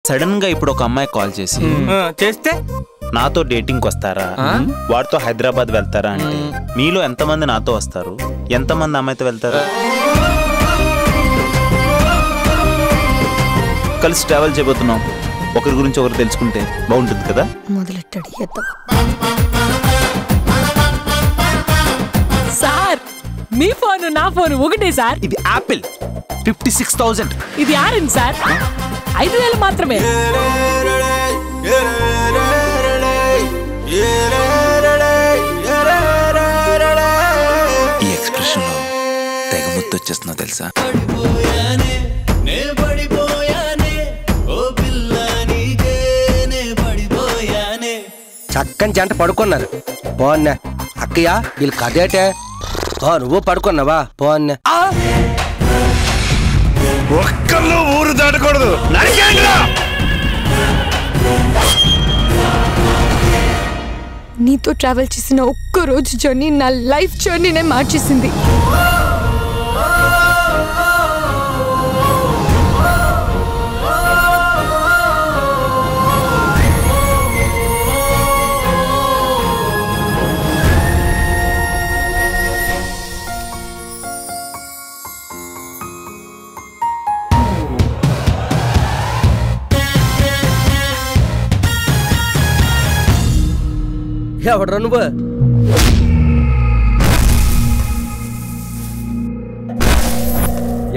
Sudden గా ఇప్పుడు ఒక అమ్మాయి కాల్ చేస్తే నాతో డేటింగ్ వస్తారా, వాడితో హైదరాబాద్ వెళ్తారా అంటే మీలో ఎంతమంది నాతో వస్తారు, ఎంతమంది అమ్మాయితో వెళ్తారు? కలిసి ట్రావెల్ చేయబోతున్నాం, ఒకరి గురించి ఒకరు తెలుసుకుంటే బాగుంటుంది కదా. మొదలెట్టాడు సార్, మీ ఫోన్ నా ఫోన్ ఒకటే సార్. ఇది యాపిల్ 56,000. ఇది ఆరెంజ్ సార్, 5,000 మాత్రమే. ఈ ఎక్స్ప్రెషన్ లో తెగ ముద్దు వచ్చేస్తున్నా తెలుసా. చక్కని జంట పడుకున్నారు. పోన్నా అక్కయ్య, వీళ్ళు కదేటే. నువ్వు పడుకున్నావా? పోన్నా. ఒక్కళ్ళు ఊరు దాటకూడదు. నీతో ట్రావెల్ చేసిన ఒక్క రోజు జర్నీ నా లైఫ్ జర్నీనే మార్చేసింది. ఎవడరా నువ్వు?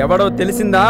ఎవడో తెలిసిందా?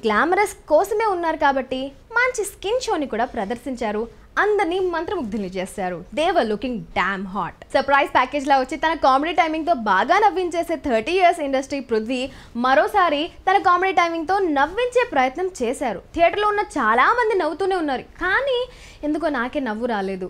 గ్లామరస్ కోసమే ఉన్నారు కాబట్టి మంచి స్కిన్ షోని కూడా ప్రదర్శించారు. అందరినీ మంత్రముగ్ధుల్ని చేశారు. They were looking damn hot. Surprise package లా వచ్చి తన కామెడీ టైమింగ్ తో బాగా నవ్వించేసే 30 years ఇండస్ట్రీ పృథ్వీ మరోసారి తన కామెడీ టైమింగ్ తో నవ్వించే ప్రయత్నం చేశారు. థియేటర్లో ఉన్న చాలా మంది నవ్వుతూనే ఉన్నారు, కానీ ఎందుకో నాకే నవ్వు రాలేదు.